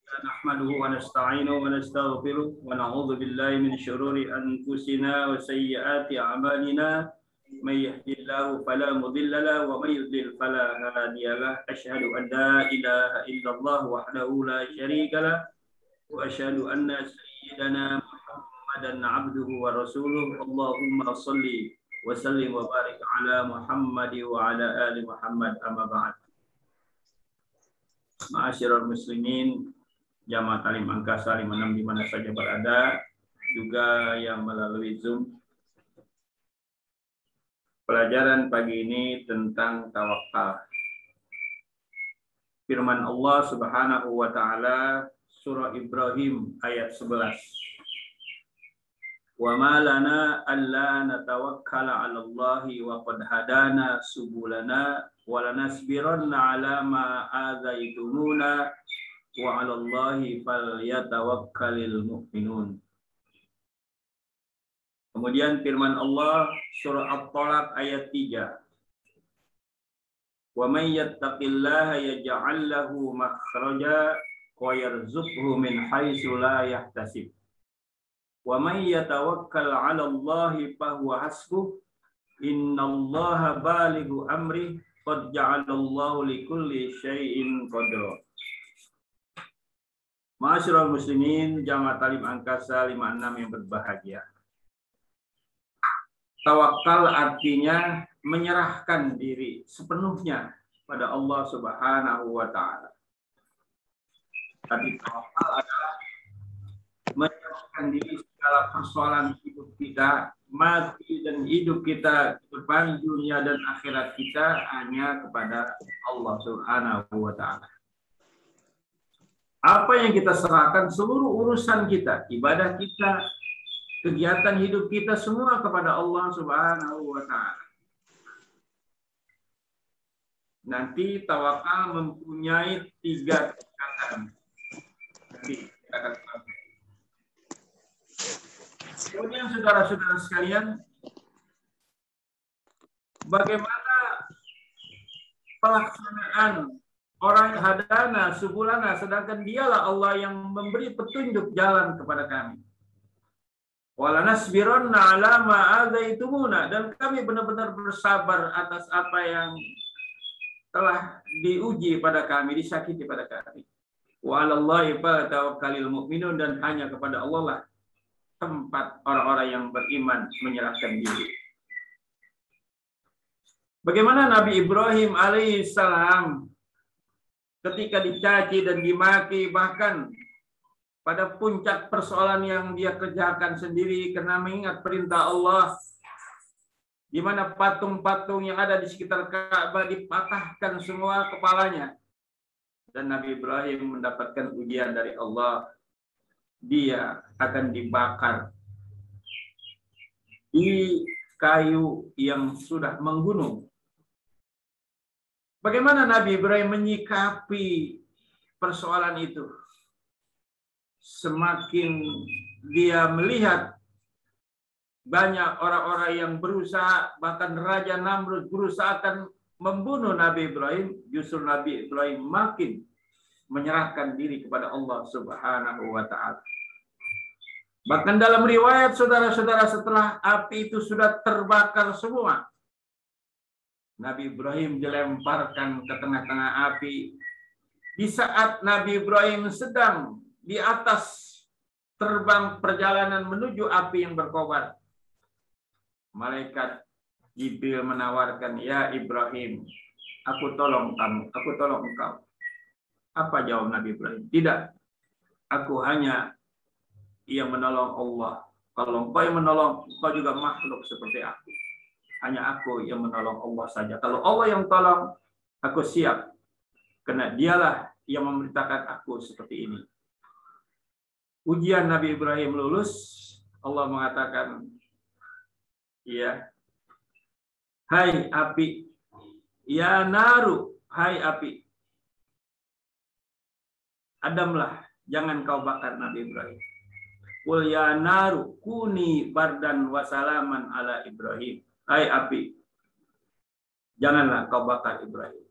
نحمده ونستعينه ونستغفره ونعوذ بالله من شرور أنفسنا وسيئات أعمالنا من يهدي الله فلا مضل له ومن يضلل فلا هادي له أشهد أن لا إله إلا الله وحده لا شريك له وأشهد أن سيدنا محمدا عبده ورسوله اللهم صل وسلم وبارك على محمد وعلى آل محمد أما بعد. Ma'asyiral muslimin, Jamaah Talim Angkasa 56 di mana saja berada, juga yang melalui Zoom. Pelajaran pagi ini tentang tawakal. Firman Allah Subhanahu wa taala surah Ibrahim ayat 11. Wa ma lana alla natawakkala 'ala Allahi wa qad hadana subulana wa lanasbiranna 'ala ma adzaitumuna wa 'ala Allahi falyatawakkalul mu'minun. Kemudian firman Allah surah At-Talaq ayat 3. Wa may yattaqillaha yaj'al lahu makhraja wa yarzuqhu min haitsu la yahtasib. Wa may yatawakkal 'ala Allahi fahuwa hasbuh. Innallaha balighu amri qad ja'alallahu likulli syai'in qadra. Ma'asyiral muslimin, Jamaah Talim Angkasa 56 yang berbahagia. Tawakal artinya menyerahkan diri sepenuhnya pada Allah Subhanahu wa taala. Tapi tawakal adalah menyerahkan diri segala persoalan hidup kita, mati dan hidup kita, depan dunia dan akhirat kita hanya kepada Allah Subhanahu wa taala. Apa yang kita serahkan, seluruh urusan kita, ibadah kita, kegiatan hidup kita semua kepada Allah Subhanahu wa taala. Nanti tawakal mempunyai 3 tingkatan. Nanti kita akan sampai. Kemudian saudara-saudara sekalian, bagaimana pelaksanaan orang hadana subulana, sedangkan dialah Allah yang memberi petunjuk jalan kepada kami. Walanasbiranna 'ala ma adzaitumuna, dan kami benar-benar bersabar atas apa yang telah diuji pada kami, disakiti pada kami. Wa 'alallahi fatawakkalul mu'minun, dan hanya kepada Allah lah tempat orang-orang yang beriman menyerahkan diri. Bagaimana Nabi Ibrahim alaihissalam ketika dicaci dan dimaki, bahkan pada puncak persoalan yang dia kerjakan sendiri karena mengingat perintah Allah, di mana patung-patung yang ada di sekitar Ka'bah dipatahkan semua kepalanya, dan Nabi Ibrahim mendapatkan ujian dari Allah, dia akan dibakar di kayu yang sudah menggunung. Bagaimana Nabi Ibrahim menyikapi persoalan itu? Semakin dia melihat banyak orang-orang yang berusaha, bahkan Raja Namrud berusaha akan membunuh Nabi Ibrahim, justru Nabi Ibrahim makin menyerahkan diri kepada Allah Subhanahu wa taala. Bahkan dalam riwayat saudara-saudara, setelah api itu sudah terbakar semua, Nabi Ibrahim dilemparkan ke tengah-tengah api. Di saat Nabi Ibrahim sedang di atas terbang perjalanan menuju api yang berkobar, malaikat Jibril menawarkan, "Ya Ibrahim, aku tolong kamu, aku tolong engkau." Apa jawab Nabi Ibrahim? "Tidak, aku hanya yang menolong Allah. Kalau engkau yang menolong, engkau juga makhluk seperti aku. Hanya aku yang menolong Allah saja. Kalau Allah yang tolong, aku siap. Karena dialah yang memerintahkan aku seperti ini." Ujian Nabi Ibrahim lulus. Allah mengatakan, "Ya, hai api, ya naru, hai api, adamlah, jangan kau bakar Nabi Ibrahim. Qul ya naru kuni bardan wa salaman ala Ibrahim." Hai api, janganlah kau bakar Ibrahim.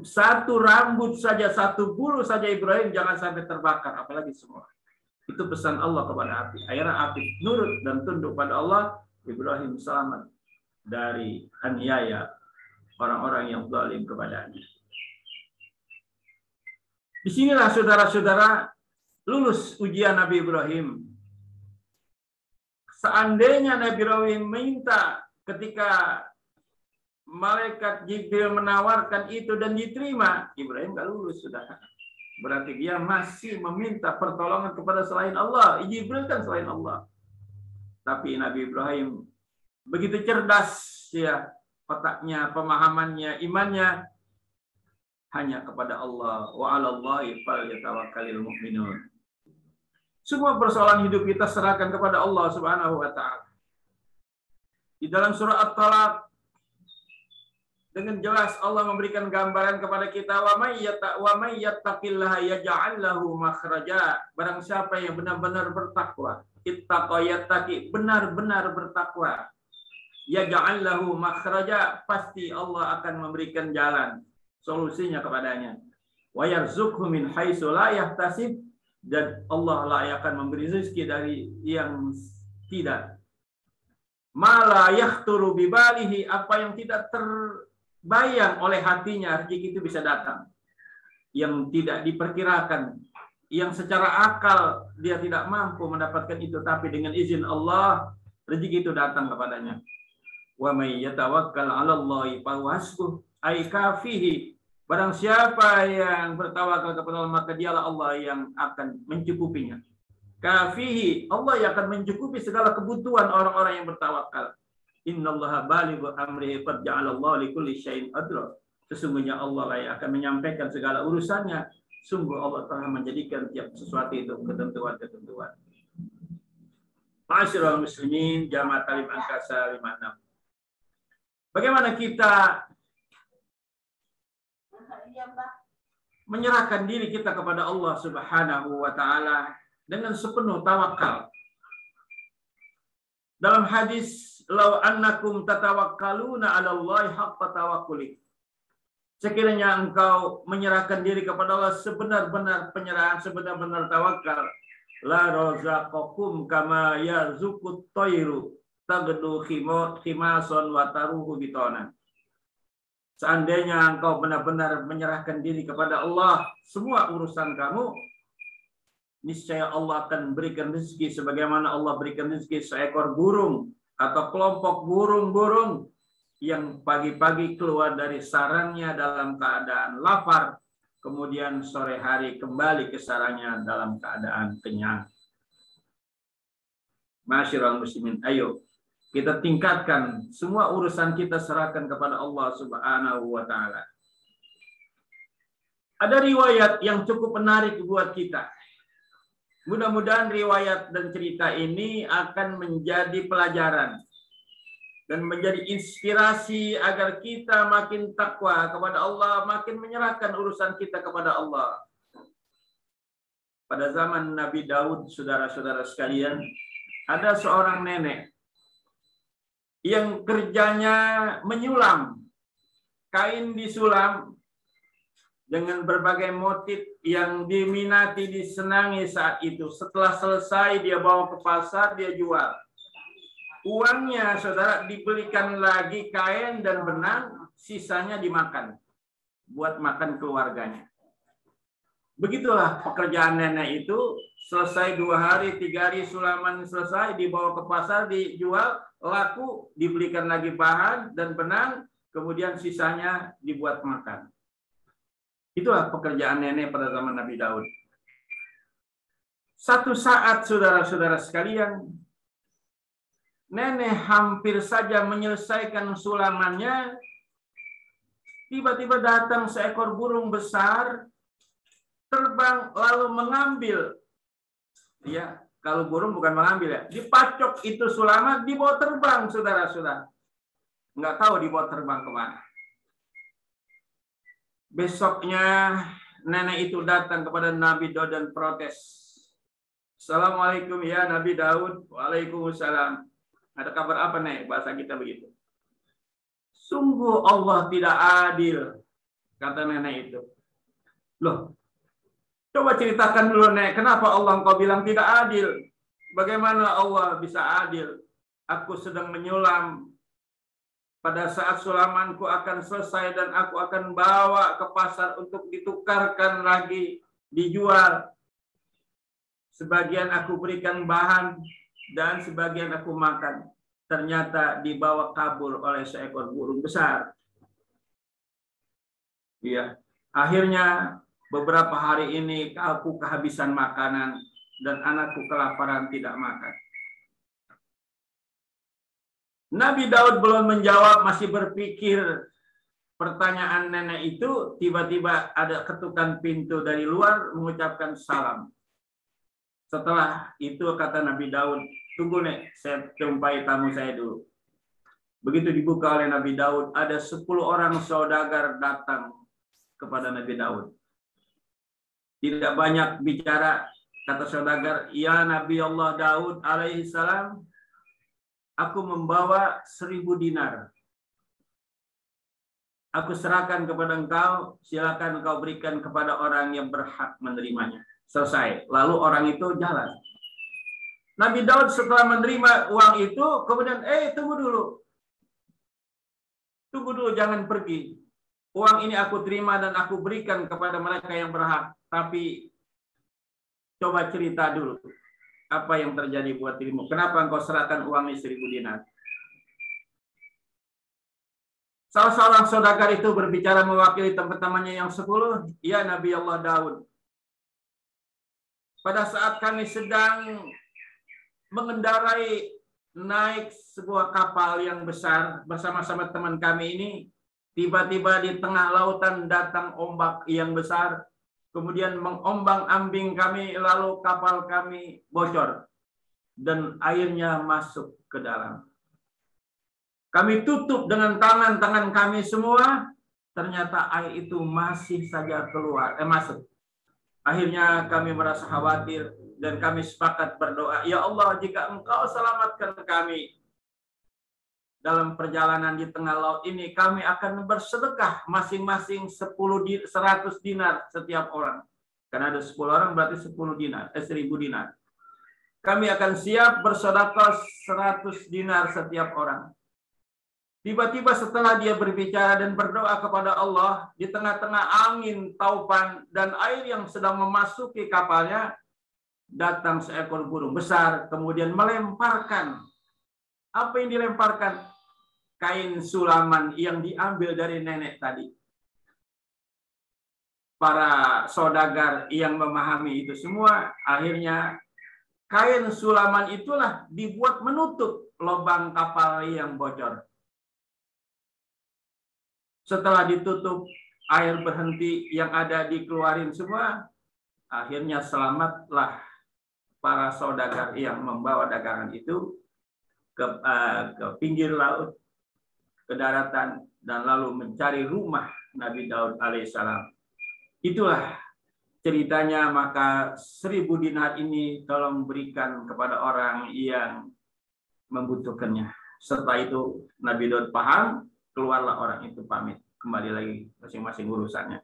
Satu rambut saja, satu bulu saja Ibrahim jangan sampai terbakar, apalagi semua. Itu pesan Allah kepada api. Akhirnya api nurut dan tunduk pada Allah. Ibrahim selamat dari aniaya orang-orang yang zalim kepadanya. Disinilah saudara-saudara lulus ujian Nabi Ibrahim. Seandainya Nabi Ibrahim minta ketika malaikat Jibril menawarkan itu dan diterima, Ibrahim gak lulus sudah. Berarti dia masih meminta pertolongan kepada selain Allah. Jibril kan selain Allah. Tapi Nabi Ibrahim begitu cerdas ya, otaknya, pemahamannya, imannya hanya kepada Allah. Wa 'alallahi falyatawakkalul mu'minun. Semua persoalan hidup kita serahkan kepada Allah Subhanahu wa taala. Di dalam surah At-Talaq dengan jelas Allah memberikan gambaran kepada kita, wa may yattaqillaha yaj'al lahu makhraja. Barang siapa yang benar-benar bertakwa, ittaqa yattaqi, benar-benar bertakwa, yaj'al lahu makhraja, pasti Allah akan memberikan jalan, solusinya kepadanya. Wa yarzuqhu min haitsu la yahtasib, dan Allah lah yang akan memberi rezeki dari yang tidak. Ma la yakhturu bi balihi, apa yang tidak terbayang oleh hatinya, rezeki itu bisa datang. Yang tidak diperkirakan, yang secara akal dia tidak mampu mendapatkan itu, tapi dengan izin Allah rezeki itu datang kepadanya. Wa may yatawakkal 'alallahi fa huwa hasbuh, ay kafihi. Barang siapa yang bertawakal kepada Allah, maka dialah Allah yang akan mencukupinya. Kafihi, Allah yang akan mencukupi segala kebutuhan orang-orang yang bertawakal. Innallaha balighu amrihi qad ja'alallahu likulli syai'in qadra. Sesungguhnya Allah lah yang akan menyampaikan segala urusannya. Sungguh Allah telah menjadikan tiap sesuatu itu ketentuan-ketentuan. Ma'asyiral muslimin, Jamaah Talim Angkasa 56. Bagaimana kita menyerahkan diri kita kepada Allah Subhanahu wa taala dengan sepenuh tawakal. Dalam hadis, "Lau annakum tatawakkaluna 'ala Allahi haqqa tawakkuli." Sekiranya engkau menyerahkan diri kepada Allah sebenar-benar penyerahan, sebenar-benar tawakal, la razaqakum kama yarzuqut thayru tagdu khimason wa taruhu bitona. Seandainya engkau benar-benar menyerahkan diri kepada Allah, semua urusan kamu, niscaya Allah akan berikan rezeki sebagaimana Allah berikan rezeki seekor burung atau kelompok burung-burung yang pagi-pagi keluar dari sarangnya dalam keadaan lapar, kemudian sore hari kembali ke sarangnya dalam keadaan kenyang. Ma'asyiral muslimin, ayo kita tingkatkan semua urusan kita serahkan kepada Allah Subhanahu wa taala. Ada riwayat yang cukup menarik buat kita. Mudah-mudahan riwayat dan cerita ini akan menjadi pelajaran dan menjadi inspirasi agar kita makin takwa kepada Allah, makin menyerahkan urusan kita kepada Allah. Pada zaman Nabi Daud, saudara-saudara sekalian, ada seorang nenek yang kerjanya menyulam. Kain disulam dengan berbagai motif yang diminati, disenangi saat itu. Setelah selesai dia bawa ke pasar, dia jual. Uangnya, saudara, dibelikan lagi kain dan benang, sisanya dimakan. Buat makan keluarganya. Begitulah pekerjaan nenek itu. Selesai 2 hari, 3 hari sulaman selesai, dibawa ke pasar, dijual, laku, dibelikan lagi bahan dan benang, kemudian sisanya dibuat makan. Itulah pekerjaan nenek pada zaman Nabi Daud. Satu saat, saudara-saudara sekalian, nenek hampir saja menyelesaikan sulamannya, tiba-tiba datang seekor burung besar, terbang lalu mengambil. Ya, kalau burung bukan mengambil ya, dipacok itu sulaman, dibawa terbang, saudara-saudara. Nggak tahu dibawa terbang kemana. Besoknya nenek itu datang kepada Nabi Daud dan protes. Assalamualaikum ya Nabi Daud. Waalaikumsalam. Ada kabar apa nek? Bahasa kita begitu. Sungguh Allah tidak adil. Kata nenek itu. Loh, coba ceritakan dulu, Nek, kenapa Allah engkau bilang tidak adil? Bagaimana Allah bisa adil? Aku sedang menyulam. Pada saat sulamanku akan selesai dan aku akan bawa ke pasar untuk ditukarkan lagi, dijual. Sebagian aku berikan bahan dan sebagian aku makan. Ternyata dibawa kabur oleh seekor burung besar. Iya. Akhirnya beberapa hari ini aku kehabisan makanan dan anakku kelaparan tidak makan. Nabi Daud belum menjawab, masih berpikir pertanyaan nenek itu. Tiba-tiba ada ketukan pintu dari luar mengucapkan salam. Setelah itu kata Nabi Daud, tunggu Nek, saya jumpai tamu saya dulu. Begitu dibuka oleh Nabi Daud, ada 10 orang saudagar datang kepada Nabi Daud. Tidak banyak bicara, kata saudagar, ya Nabi Allah Daud alaihi salam, aku membawa 1000 dinar. Aku serahkan kepada engkau, silakan engkau berikan kepada orang yang berhak menerimanya. Selesai. Lalu orang itu jalan. Nabi Daud setelah menerima uang itu, kemudian, tunggu dulu. Tunggu dulu, jangan pergi. Uang ini aku terima dan aku berikan kepada mereka yang berhak. Tapi coba cerita dulu. Apa yang terjadi buat dirimu? Kenapa engkau serahkan uang ini 1000 dinar? Salah seorang saudagar itu berbicara mewakili teman-temannya yang 10. Ya Nabi Allah Daud. Pada saat kami sedang mengendarai naik sebuah kapal yang besar bersama-sama teman kami ini, tiba-tiba di tengah lautan datang ombak yang besar, kemudian mengombang-ambing kami, lalu kapal kami bocor dan airnya masuk ke dalam. Kami tutup dengan tangan-tangan kami semua, ternyata air itu masih saja masuk. Akhirnya kami merasa khawatir dan kami sepakat berdoa, ya Allah, jika engkau selamatkan kami dalam perjalanan di tengah laut ini, kami akan bersedekah masing-masing 100 dinar setiap orang. Karena ada 10 orang berarti 10 dinar, 1000 dinar. Kami akan siap bersedekah 100 dinar setiap orang. Tiba-tiba setelah dia berbicara dan berdoa kepada Allah, di tengah-tengah angin taupan dan air yang sedang memasuki kapalnya, datang seekor burung besar, kemudian melemparkan. Apa yang dilemparkan? Kain sulaman yang diambil dari nenek tadi. Para saudagar yang memahami itu semua, akhirnya kain sulaman itulah dibuat menutup lubang kapal yang bocor. Setelah ditutup, air berhenti, yang ada dikeluarin semua, akhirnya selamatlah para saudagar yang membawa dagangan itu ke pinggir laut, ke daratan, dan lalu mencari rumah Nabi Daud alaihissalam. Itulah ceritanya. Maka 1000 dinar ini tolong berikan kepada orang yang membutuhkannya. Setelah itu Nabi Daud paham, keluarlah orang itu pamit, kembali lagi masing-masing urusannya.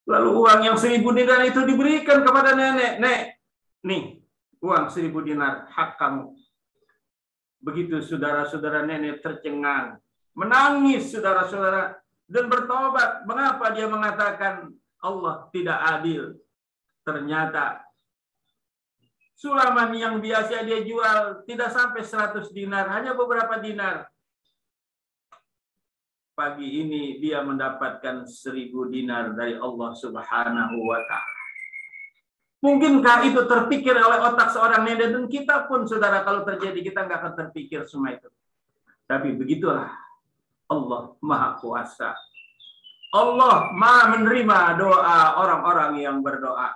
Lalu uang yang 1000 dinar itu diberikan kepada nenek. Nek, nih uang 1000 dinar, hak kamu. Begitu saudara-saudara nenek tercengang, menangis saudara-saudara, dan bertobat. Mengapa dia mengatakan Allah tidak adil? Ternyata sulaman yang biasa dia jual tidak sampai 100 dinar, hanya beberapa dinar. Pagi ini dia mendapatkan 1000 dinar dari Allah Subhanahu wa Ta'ala. Mungkinkah itu terpikir oleh otak seorang nenek? Dan kita pun, saudara, kalau terjadi, kita nggak akan terpikir semua itu. Tapi begitulah Allah Maha Kuasa. Allah Maha menerima doa orang-orang yang berdoa.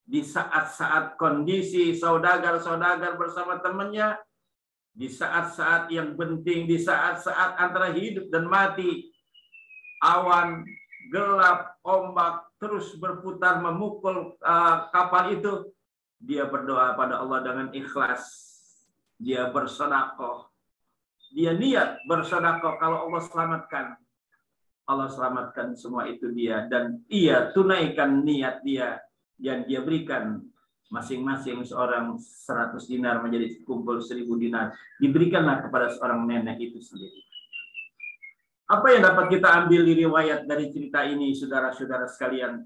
Di saat-saat kondisi saudagar-saudagar bersama temannya, di saat-saat yang penting, di saat-saat antara hidup dan mati, awan gelap, ombak terus berputar memukul kapal itu, dia berdoa pada Allah dengan ikhlas. Dia bersedekah. Dia niat bersedekah kalau Allah selamatkan. Allah selamatkan semua itu dia, dan ia tunaikan niat dia yang dia berikan masing-masing seorang 100 dinar menjadi kumpul 1000 dinar, diberikanlah kepada seorang nenek itu sendiri. Apa yang dapat kita ambil di riwayat dari cerita ini, saudara-saudara sekalian?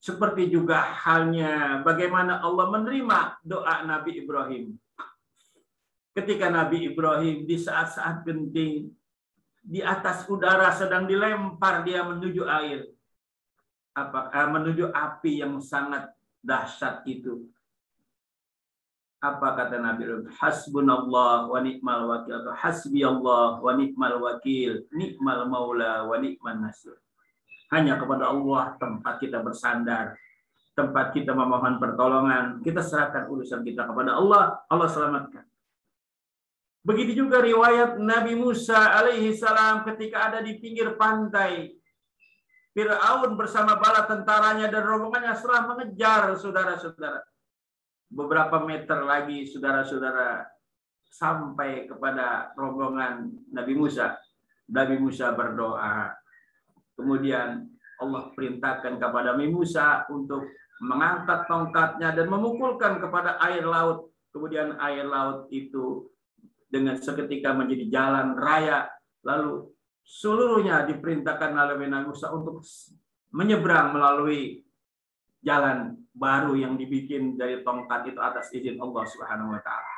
Seperti juga halnya bagaimana Allah menerima doa Nabi Ibrahim. Ketika Nabi Ibrahim di saat-saat genting, di atas udara sedang dilempar dia menuju air, menuju api yang sangat dahsyat itu. Apa kata Nabi Ibrahim? Hasbunallah wa ni'mal wakil, atau hasbiyallah wa ni'mal wakil, ni'mal maula wa ni'man nasir. Hanya kepada Allah tempat kita bersandar, tempat kita memohon pertolongan. Kita serahkan urusan kita kepada Allah, Allah selamatkan. Begitu juga riwayat Nabi Musa alaihi salam ketika ada di pinggir pantai. Fir'aun bersama bala tentaranya dan rombongannya setelah mengejar, saudara-saudara. Beberapa meter lagi, saudara-saudara, sampai kepada rombongan Nabi Musa. Nabi Musa berdoa. Kemudian Allah perintahkan kepada Nabi Musa untuk mengangkat tongkatnya dan memukulkan kepada air laut. Kemudian air laut itu dengan seketika menjadi jalan raya, lalu seluruhnya diperintahkan oleh Nabi Musa untuk menyeberang melalui jalan baru yang dibikin dari tongkat itu atas izin Allah Subhanahu wa taala.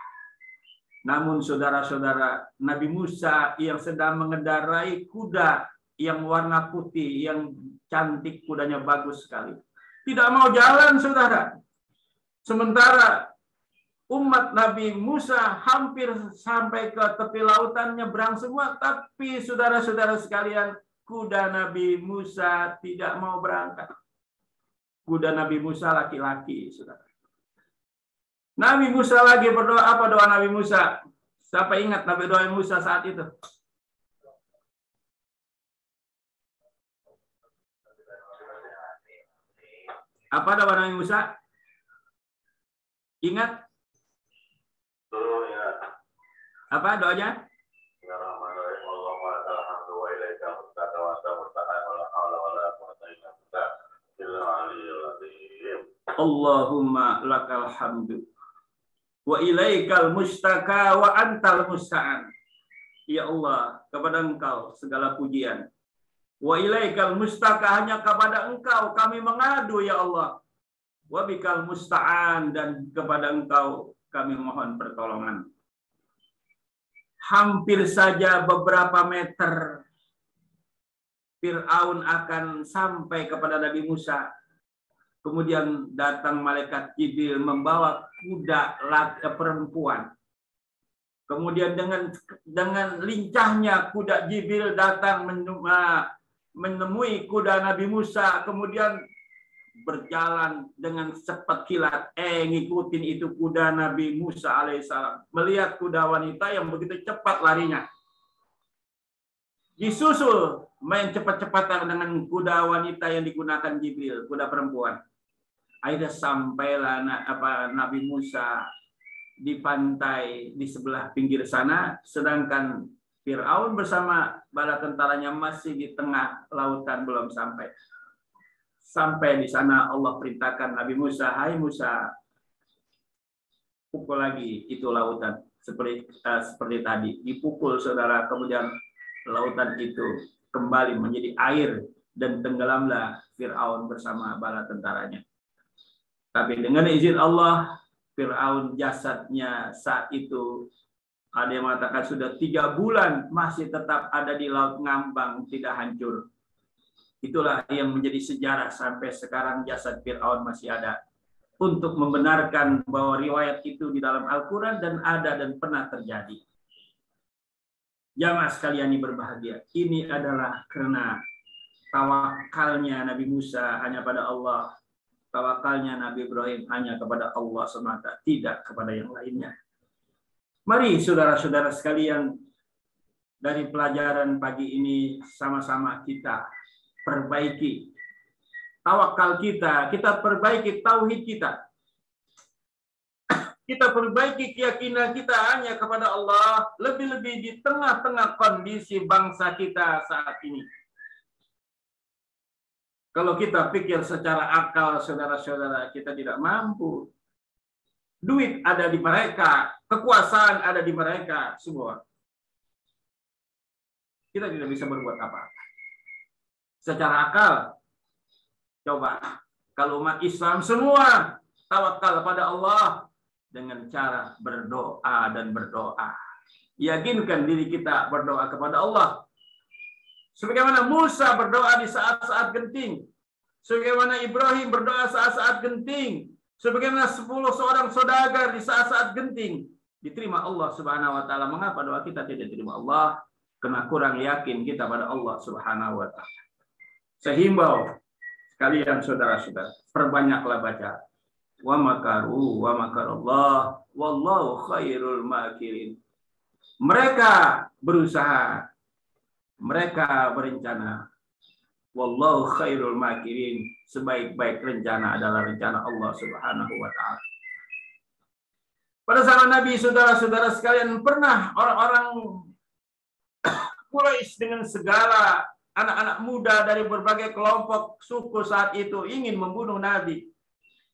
Namun saudara-saudara, Nabi Musa yang sedang mengendarai kuda yang warna putih, yang cantik, kudanya bagus sekali, tidak mau jalan, saudara. Sementara umat Nabi Musa hampir sampai ke tepi lautan, nyebrang semua, tapi saudara-saudara sekalian, kuda Nabi Musa tidak mau berangkat. Kuda Nabi Musa laki-laki, saudara. Nabi Musa lagi berdoa. Apa doa Nabi Musa? Siapa ingat Nabi doa Musa saat itu? Apa doa Nabi Musa? Ingat? Apa doanya? Allahumma lakal hamdu wa ilaikal mustaka wa antal musta'an. Ya Allah, kepada Engkau segala pujian. Wa ilaikal mustaka, hanya kepada Engkau kami mengadu, ya Allah. Wa bikal musta'an, dan kepada Engkau kami mohon pertolongan. Hampir saja beberapa meter Fir'aun akan sampai kepada Nabi Musa. Kemudian datang malaikat Jibril membawa kuda perempuan. Kemudian dengan lincahnya kuda Jibril datang menemui kuda Nabi Musa. Kemudian berjalan dengan cepat kilat. Ngikutin itu kuda Nabi Musa alaihissalam. Melihat kuda wanita yang begitu cepat larinya. Disusul main cepat-cepatan dengan kuda wanita yang digunakan Jibril, kuda perempuan. Akhirnya sampailah Nabi Musa di pantai di sebelah pinggir sana, sedangkan Fir'aun bersama bala tentaranya masih di tengah lautan, belum sampai. Sampai di sana Allah perintahkan Nabi Musa, hai Musa, pukul lagi itu lautan seperti tadi, dipukul, saudara. Kemudian lautan itu kembali menjadi air dan tenggelamlah Fir'aun bersama bala tentaranya. Tapi dengan izin Allah, Fir'aun jasadnya saat itu ada yang mengatakan sudah 3 bulan masih tetap ada di laut ngambang, tidak hancur. Itulah yang menjadi sejarah sampai sekarang, jasad Fir'aun masih ada. Untuk membenarkan bahwa riwayat itu di dalam Al-Quran dan ada dan pernah terjadi. Jamaah sekalian yang berbahagia, ini adalah karena tawakalnya Nabi Musa hanya pada Allah. Tawakalnya Nabi Ibrahim hanya kepada Allah semata, tidak kepada yang lainnya. Mari saudara-saudara sekalian, dari pelajaran pagi ini sama-sama kita perbaiki tawakal kita, kita perbaiki tauhid kita. Kita perbaiki keyakinan kita hanya kepada Allah, lebih-lebih di tengah-tengah kondisi bangsa kita saat ini. Kalau kita pikir secara akal, saudara-saudara, kita tidak mampu. Duit ada di mereka, kekuasaan ada di mereka, semua. Kita tidak bisa berbuat apa-apa. Secara akal, coba kalau umat Islam semua tawakal pada Allah dengan cara berdoa dan berdoa. Yakinkan diri kita berdoa kepada Allah. Sebagaimana Musa berdoa di saat-saat genting. Sebagaimana Ibrahim berdoa saat-saat genting. Sebagaimana 10 seorang saudagar di saat-saat genting. Diterima Allah Subhanahu wa taala. Mengapa doa kita tidak diterima Allah? Karena kurang yakin kita pada Allah Subhanahu wa taala. Saya himbau sekalian saudara-saudara, perbanyaklah baca. Wa makaru wa makarallah wallahu khairul makirin. Mereka berusaha, mereka berencana. Wallahu khairul makirin. Sebaik-baik rencana adalah rencana Allah Subhanahu wa taala. Pada zaman Nabi, saudara-saudara sekalian, pernah orang-orang Quraisy dengan segala anak-anak muda dari berbagai kelompok suku saat itu ingin membunuh Nabi.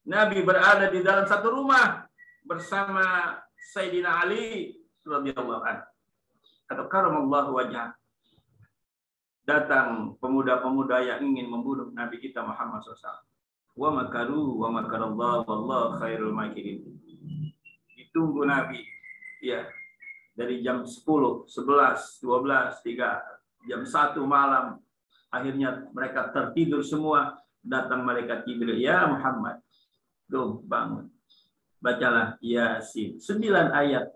Nabi berada di dalam satu rumah bersama Sayyidina Ali radhiyallahu anhu atau karamallahu wajhah. Datang pemuda-pemuda yang ingin membunuh Nabi kita Muhammad SAW. Wa makaru wa makarallah wallahu khairul makirin. Ditunggu Nabi, ya, dari jam 10, 11, 12, 3, jam 1 malam. Akhirnya mereka tertidur semua. Datang malaikat Jibril, ya Muhammad, tuh bangun. Bacalah Yasin. 9 ayat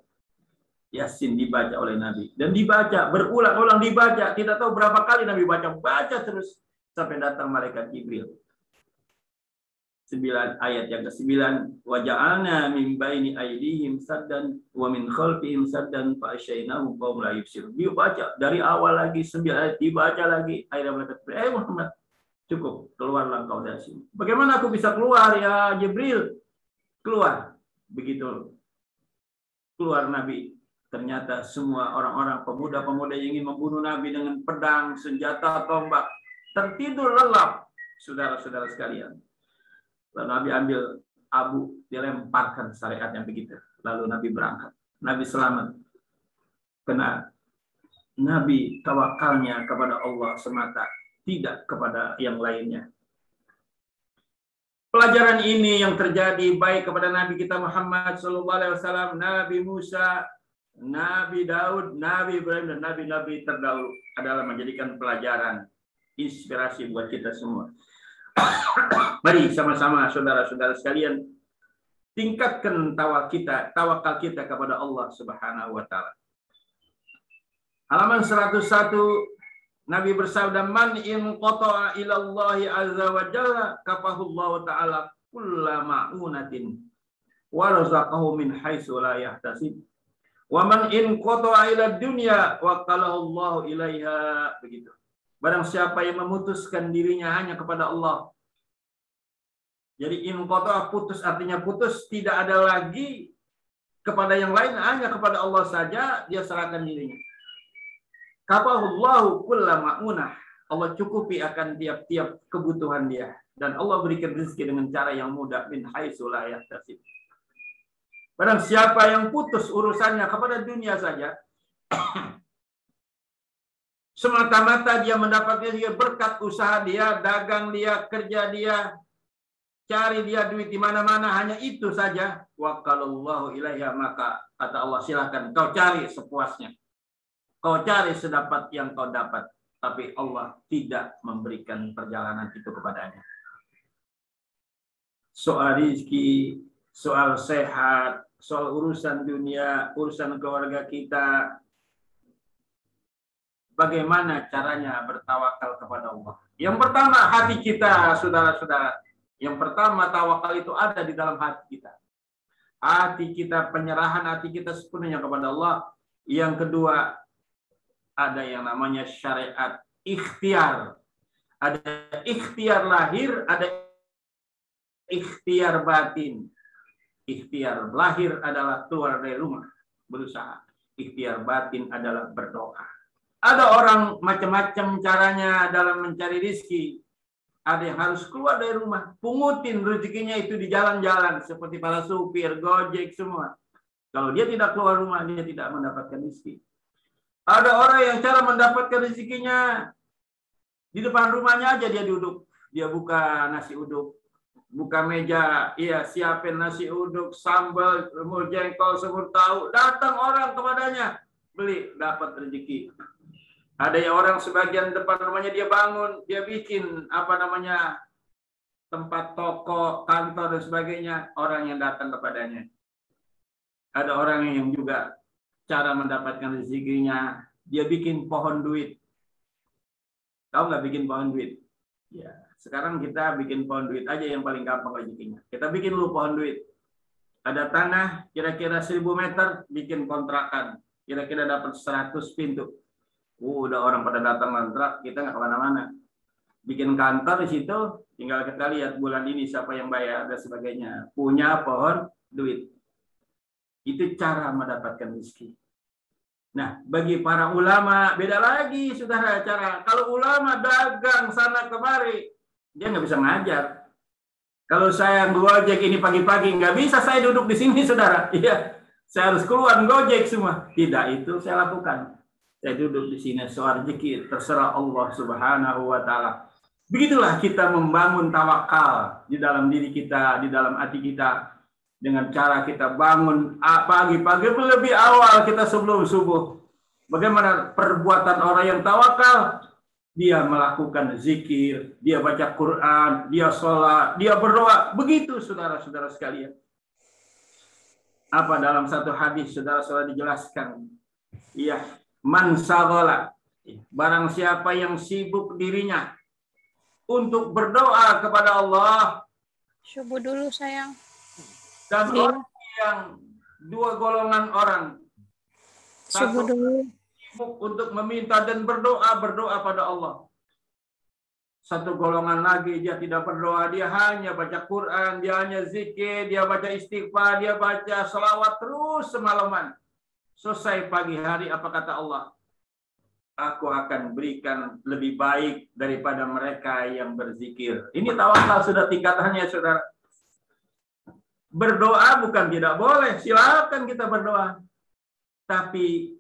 Yasin dibaca oleh Nabi. Dan dibaca, berulang-ulang dibaca. Tidak tahu berapa kali Nabi baca. Baca terus sampai datang malaikat Jibril. 9 ayat yang ke-9. Wa ja'alna min baini aydihim saddan wa min khalfihim saddan fa asyainahum qaum la yubsirun. Dibaca dari awal lagi 9 ayat, dibaca lagi. Akhirnya malaikat Jibril, Muhammad, cukup, keluarlah kau dari sini. Bagaimana aku bisa keluar ya Jibril? Keluar. Begitu keluar Nabi. Ternyata semua orang-orang pemuda-pemuda yang ingin membunuh Nabi dengan pedang, senjata, tombak, tertidur lelap, saudara-saudara sekalian. Lalu Nabi ambil abu, dilemparkan syariat yang begitu. Lalu Nabi berangkat. Nabi selamat. Karena Nabi tawakalnya kepada Allah semata, tidak kepada yang lainnya. Pelajaran ini yang terjadi baik kepada Nabi kita Muhammad SAW, Nabi Musa, Nabi Daud, Nabi Ibrahim, dan Nabi-Nabi terdahulu adalah menjadikan pelajaran, inspirasi buat kita semua. Mari sama-sama saudara-saudara sekalian tingkatkan tawakal kita kepada Allah Subhanahu wa taala. Halaman 101, Nabi bersabda, man in qata'a ila Allah azza wa jalla kafahu Allah taala kulla ma'unatin wa razaqahu min haitsu la yahtasib. Wa man in qata'a ila dunya wa qalahu Allah ilaiha. Begitu. Barang siapa yang memutuskan dirinya hanya kepada Allah. Jadi in qata'a, putus, artinya putus, tidak ada lagi kepada yang lain, hanya kepada Allah saja dia serahkan dirinya. Kafahullahu kulla ma'unah. Allah cukupi akan tiap-tiap kebutuhan dia. Dan Allah berikan rezeki dengan cara yang mudah. Min haitsu la yahtasib. Barang siapa yang putus urusannya kepada dunia saja, semata-mata dia mendapatkan berkat usaha dia, dagang dia, kerja dia, cari dia duit di mana-mana, hanya itu saja. Wa qalallahu ilaiha, maka kata Allah, silakan kau cari sepuasnya. Kau cari sedapat yang kau dapat. Tapi Allah tidak memberikan perjalanan itu kepadanya. Soal rezeki, soal sehat, soal urusan dunia, urusan keluarga kita. Bagaimana caranya bertawakal kepada Allah? Yang pertama, hati kita, saudara-saudara. Yang pertama, tawakal itu ada di dalam hati kita. Hati kita, penyerahan hati kita sepenuhnya kepada Allah. Yang kedua, ada yang namanya syariat ikhtiar. Ada ikhtiar lahir, ada ikhtiar batin. Ikhtiar lahir adalah keluar dari rumah, berusaha. Ikhtiar batin adalah berdoa. Ada orang macam-macam caranya dalam mencari rezeki. ada yang harus keluar dari rumah, pungutin rezekinya itu di jalan-jalan seperti para supir, Gojek semua. Kalau dia tidak keluar rumah, dia tidak mendapatkan rezeki. Ada orang yang cara mendapatkan rezekinya di depan rumahnya aja dia duduk, dia buka nasi uduk, buka meja, iya siapin nasi uduk, sambal, semur jengkol, semur tahu, datang orang kepadanya, beli, dapat rezeki. Ada yang orang sebagian depan rumahnya dia bangun, dia bikin tempat toko, kantor dan sebagainya, orang yang datang kepadanya. Ada orang yang juga cara mendapatkan rezekinya, dia bikin pohon duit. Tahu nggak bikin pohon duit? Ya, sekarang kita bikin pohon duit aja yang paling gampang rezekinya. Kita bikin dulu pohon duit. Ada tanah kira-kira 1000 meter, bikin kontrakan. Kira-kira dapat 100 pintu. Udah orang pada datang kontrak, kita nggak kemana-mana. Bikin kantor di situ, tinggal kita lihat bulan ini siapa yang bayar dan sebagainya. Punya pohon duit. Itu cara mendapatkan rezeki. Nah, bagi para ulama beda lagi, saudara, cara. Kalau ulama dagang sana kemari, dia nggak bisa ngajar. Kalau saya Gojek ini pagi-pagi nggak bisa saya duduk di sini, saudara. Iya, saya harus keluar Gojek semua. Tidak, itu saya lakukan. Saya duduk di sini, soal rezeki terserah Allah Subhanahu wa Ta'ala. Begitulah kita membangun tawakal di dalam diri kita, di dalam hati kita. Dengan cara kita bangun pagi-pagi lebih awal kita sebelum subuh. Bagaimana perbuatan orang yang tawakal? Dia melakukan zikir, dia baca Quran, dia sholat, dia berdoa. Begitu saudara-saudara sekalian. Apa dalam satu hadis saudara-saudara dijelaskan? Iya, man saghala. Barang siapa yang sibuk dirinya untuk berdoa kepada Allah. Subuh dulu sayang. Dan orang yang dua golongan orang. Subuh dulu. Sibuk untuk meminta dan berdoa pada Allah. Satu golongan lagi dia tidak berdoa, dia hanya baca Quran, dia hanya zikir, dia baca istighfar, dia baca selawat terus semalaman. Selesai pagi hari apa kata Allah? Aku akan berikan lebih baik daripada mereka yang berzikir. Ini tawakal sudah tingkatannya, saudara. Berdoa bukan tidak boleh, silakan kita berdoa. Tapi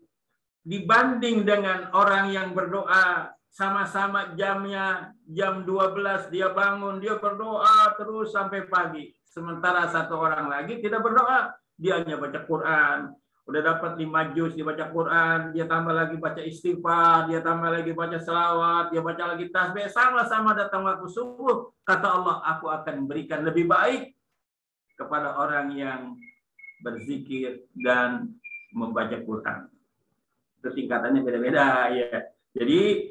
dibanding dengan orang yang berdoa sama-sama jamnya, jam 12 dia bangun, dia berdoa terus sampai pagi. Sementara satu orang lagi tidak berdoa, dia hanya baca Quran. Udah dapat 5 juz, dia baca Quran, dia tambah lagi baca istighfar, dia tambah lagi baca selawat, dia baca lagi tasbih, sama-sama datang waktu subuh. Kata Allah, aku akan berikan lebih baik kepada orang yang berzikir dan membaca Quran. Itu tingkatannya beda-beda ya. Jadi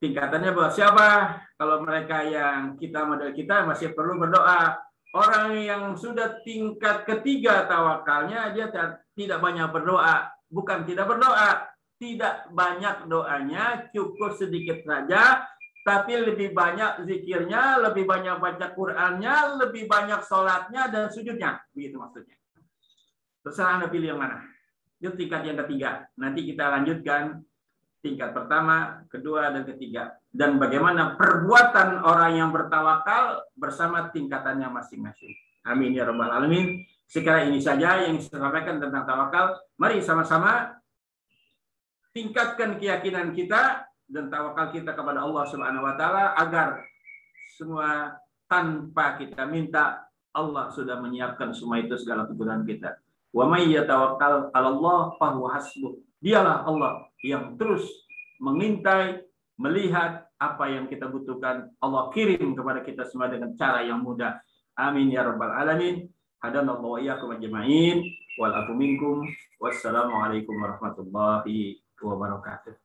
tingkatannya buat siapa? Kalau mereka yang model kita masih perlu berdoa. Orang yang sudah tingkat ketiga tawakalnya, dia tidak banyak berdoa. Bukan tidak berdoa, tidak banyak doanya, cukup sedikit saja. Tapi lebih banyak zikirnya, lebih banyak baca Qur'annya, lebih banyak sholatnya dan sujudnya. Begitu maksudnya. Terserah Anda pilih yang mana. Itu tingkat yang ketiga. Nanti kita lanjutkan tingkat pertama, kedua, dan ketiga. Dan bagaimana perbuatan orang yang bertawakal bersama tingkatannya masing-masing. Amin ya rabbal alamin. Sekira ini saja yang saya sampaikan tentang tawakal. Mari sama-sama tingkatkan keyakinan kita dan tawakal kita kepada Allah Subhanahu wa Ta'ala agar semua tanpa kita minta Allah sudah menyiapkan semua itu segala kebutuhan kita. Wa may yatawakkal 'alallah fahuwa hasbuh. Dialah Allah yang terus mengintai, melihat apa yang kita butuhkan. Allah kirim kepada kita semua dengan cara yang mudah. Amin ya rabbal alamin. Hadanallahu wa iyyakum ajma'in. Wal afu minkum. Wassalamualaikum warahmatullahi wabarakatuh.